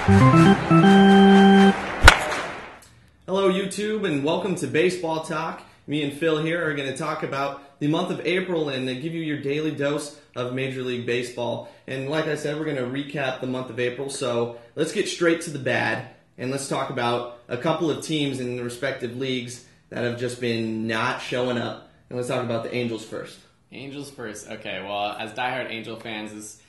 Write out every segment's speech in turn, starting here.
Hello YouTube and welcome to Baseball Talk. Me and Phil here are going to talk about the month of April and give you your daily dose of Major League Baseball. And like I said, we're going to recap the month of April, so let's get straight to the bad and let's talk about a couple of teams in the respective leagues that have just been not showing up. And let's talk about the Angels first. Angels first. Okay, well, as diehard Angel fans,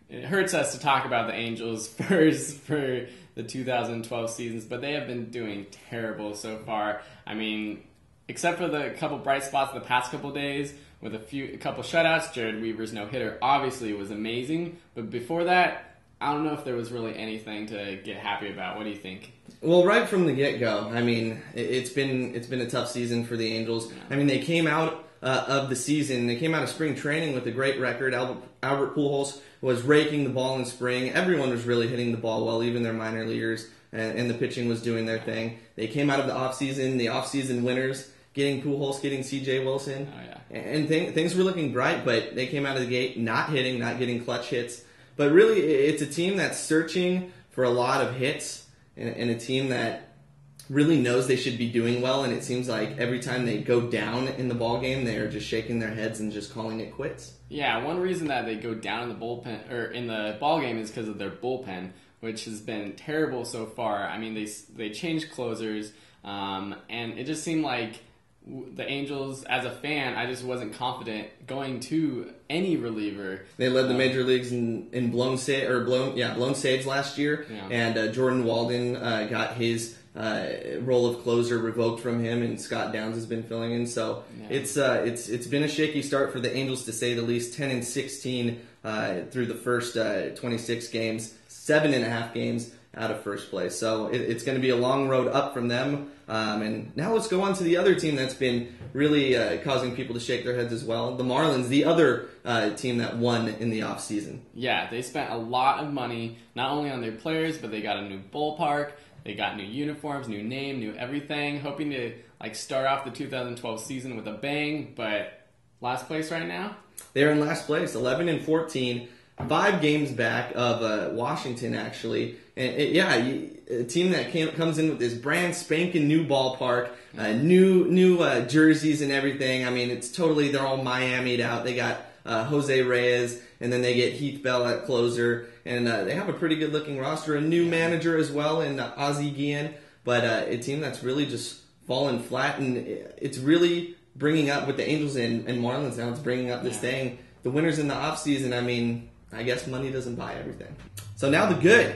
it hurts us to talk about the Angels first for the 2012 seasons, but they have been doing terrible so far. I mean, except for the couple bright spots the past couple days with a couple shutouts, Jared Weaver's no-hitter obviously was amazing, but before that, I don't know if there was really anything to get happy about. What do you think? Well, right from the get-go, I mean, it's been a tough season for the Angels. I mean, they came out of the season, they came out of spring training with a great record. Albert Pujols was raking the ball in spring. Everyone was really hitting the ball well, even their minor leaguers, and the pitching was doing their thing. They came out of the offseason winners, getting Pujols, getting C.J. Wilson, and things were looking bright, but they came out of the gate not hitting, not getting clutch hits. But really, it's a team that's searching for a lot of hits and a team that really knows they should be doing well, and it seems like every time they go down in the ball game, they are just shaking their heads and just calling it quits. Yeah, one reason that they go down in the bullpen or in the ball game is because of their bullpen, which has been terrible so far. I mean, they changed closers, and it just seemed like the Angels, as a fan, I just wasn't confident going to any reliever. They led the major leagues in blown saves last year, and Jordan Walden got his role of closer revoked from him, and Scott Downs has been filling in. So it's been a shaky start for the Angels, to say the least. 10-16 through the first 26 games, 7.5 games out of first place. So it's going to be a long road up from them. And now let's go on to the other team that's been really causing people to shake their heads as well. The Marlins, the other team that won in the offseason. Yeah, they spent a lot of money, not only on their players, but they got a new ballpark. They got new uniforms, new name, new everything, hoping to start off the 2012 season with a bang, but last place right now? They're in last place, 11-14, 5 games back of Washington, actually. And a team that comes in with this brand spanking new ballpark, new jerseys and everything. I mean, they're all Miami'd out. They got Jose Reyes, and then they get Heath Bell at closer, and they have a pretty good-looking roster. A new manager as well in Ozzie Guillen, but a team that's really just fallen flat, and it's really bringing up with the Angels and Marlins now. It's bringing up this thing. The winners in the offseason, I mean, I guess money doesn't buy everything. So now the good.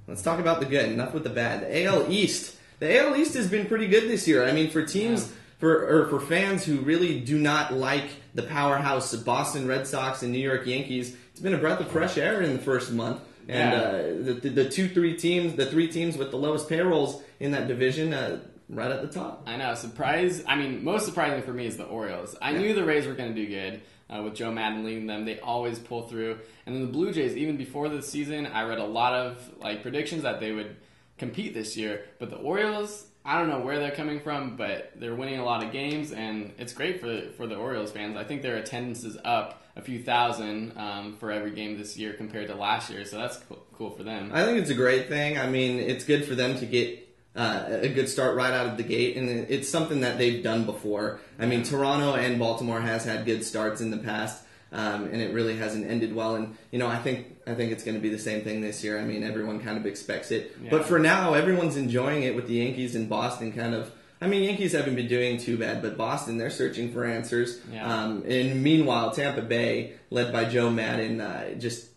Let's talk about the good. Enough with the bad. The AL East. The AL East has been pretty good this year. I mean, for teams... For fans who really do not like the powerhouse of Boston Red Sox and New York Yankees, it's been a breath of fresh air in the first month. And the three teams with the lowest payrolls in that division, right at the top. I know. Most surprising for me is the Orioles. I knew the Rays were going to do good with Joe Madden leading them. They always pull through. And then the Blue Jays, even before the season, I read a lot of predictions that they would compete this year. But the Orioles, I don't know where they're coming from, but they're winning a lot of games, and it's great for the Orioles fans. I think their attendance is up a few thousand for every game this year compared to last year, so that's cool for them. I think it's a great thing. I mean, it's good for them to get a good start right out of the gate, and it's something that they've done before. I mean, Toronto and Baltimore has had good starts in the past, and it really hasn't ended well. And I think it's going to be the same thing this year. I mean, everyone kind of expects it, but for now, everyone's enjoying it with the Yankees and Boston kind of. I mean, Yankees haven't been doing too bad, but Boston, they're searching for answers. And meanwhile, Tampa Bay, led by Joe Madden, just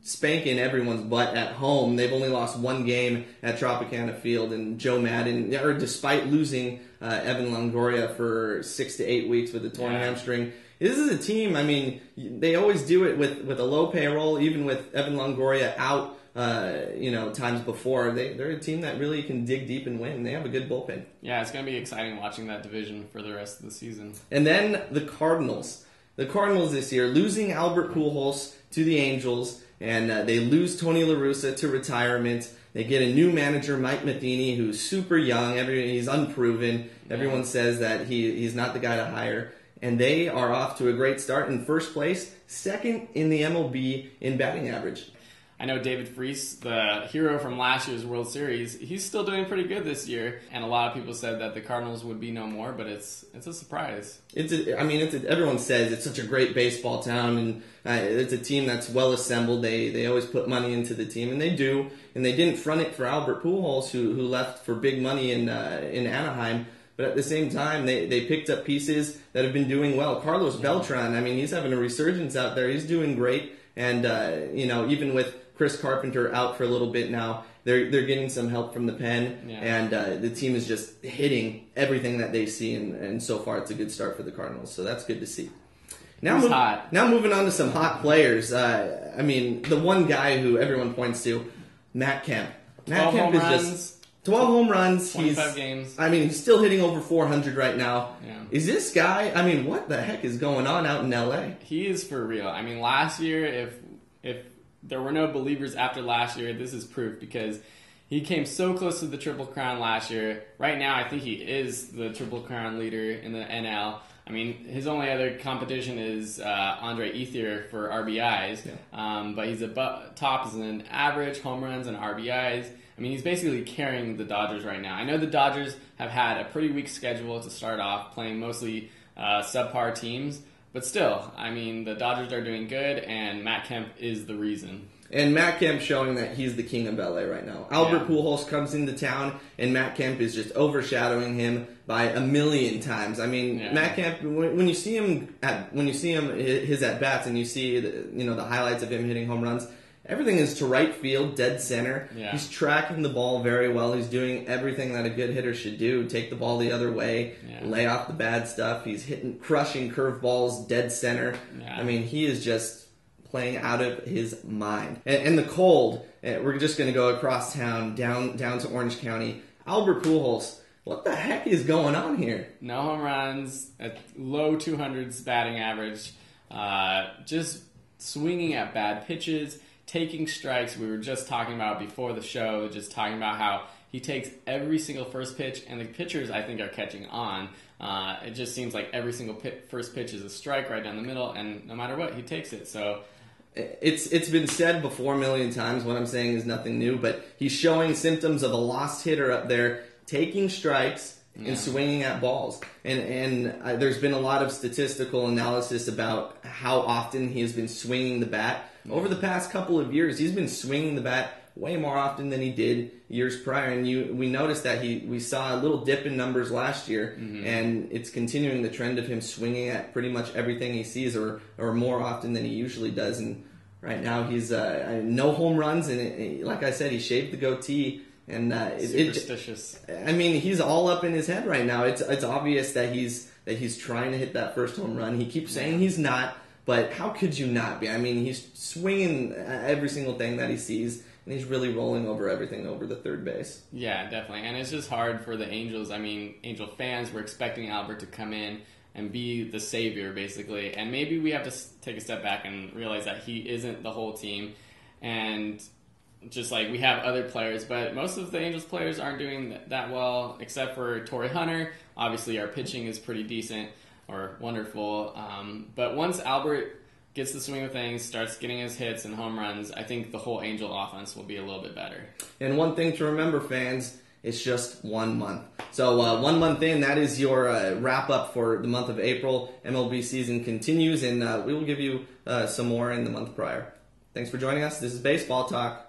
spanking everyone's butt at home. They've only lost one game at Tropicana Field, and Joe Madden, despite losing Evan Longoria for 6 to 8 weeks with a torn hamstring. This is a team, I mean, they always do it with a low payroll, even with Evan Longoria out, times before. They're a team that really can dig deep and win. They have a good bullpen. Yeah, it's going to be exciting watching that division for the rest of the season. And then the Cardinals. The Cardinals this year, losing Albert Pujols to the Angels, and they lose Tony La Russa to retirement. They get a new manager, Mike Matheny, who's super young. He's unproven. Everyone says that he's not the guy to hire. And they are off to a great start in first place, second in the MLB in batting average. I know David Freese, the hero from last year's World Series, he's still doing pretty good this year. And a lot of people said that the Cardinals would be no more, but it's a surprise. Everyone says it's such a great baseball town, and it's a team that's well assembled. They always put money into the team, and they do. And they didn't front it for Albert Pujols, who left for big money in Anaheim. But at the same time, they picked up pieces that have been doing well. Carlos Beltran, I mean, he's having a resurgence out there. He's doing great. And, even with Chris Carpenter out for a little bit now, they're getting some help from the pen. Yeah. And the team is just hitting everything that they see. And so far, it's a good start for the Cardinals. So that's good to see. Now moving on to some hot players. The one guy who everyone points to, Matt Kemp. Matt Kemp is just 12 home runs. 25 games. He's still hitting over 400 right now. Yeah. Is this guy, what the heck is going on out in LA? He is for real. Last year, if there were no believers after last year, this is proof, because he came so close to the Triple Crown last year. Right now, I think he is the Triple Crown leader in the NL. His only other competition is Andre Ethier for RBIs, but he's top is in average, home runs, and RBIs. He's basically carrying the Dodgers right now. I know the Dodgers have had a pretty weak schedule to start off, playing mostly subpar teams, but still, the Dodgers are doing good, and Matt Kemp is the reason. And Matt Kemp showing that he's the king of LA right now. Albert Pujols comes into town, and Matt Kemp is just overshadowing him by a million times. Matt Kemp, when you see him his at bats, and you see the highlights of him hitting home runs, everything is to right field, dead center. Yeah. He's tracking the ball very well. He's doing everything that a good hitter should do. Take the ball the other way, lay off the bad stuff. He's crushing curveballs, dead center. Yeah. He is just playing out of his mind. And the cold, we're just going to go across town, down to Orange County. Albert Pujols, what the heck is going on here? No home runs, at low 200s batting average, just swinging at bad pitches, taking strikes. We were just talking about before the show, just talking about how he takes every single first pitch, and the pitchers, I think, are catching on. It just seems like every single first pitch is a strike right down the middle, and no matter what, he takes it. So it's been said before a million times. What I'm saying is nothing new, but he's showing symptoms of a lost hitter up there, taking strikes and swinging at balls. And there's been a lot of statistical analysis about how often he has been swinging the bat. Over the past couple of years, he's been swinging the bat way more often than he did years prior. And we noticed that we saw a little dip in numbers last year, and it's continuing the trend of him swinging at pretty much everything he sees, or more often than he usually does. And right now he's no home runs, and like I said, he shaved the goatee. And superstitious. He's all up in his head right now. It's obvious that he's trying to hit that first home run. He keeps saying he's not, but how could you not be? He's swinging every single thing that he sees, and he's really rolling over everything over the third base. Yeah, definitely. And it's just hard for the Angels. Angel fans were expecting Albert to come in and be the savior, basically. And maybe we have to take a step back and realize that he isn't the whole team. And just like we have other players, but most of the Angels players aren't doing that well, except for Torrey Hunter. Obviously, our pitching is pretty decent or wonderful. But once Albert gets the swing of things, starts getting his hits and home runs, I think the whole Angel offense will be a little bit better. And one thing to remember, fans, it's just 1 month. So 1 month in, that is your wrap-up for the month of April. MLB season continues, and we will give you some more in the month prior. Thanks for joining us. This is Baseball Talk.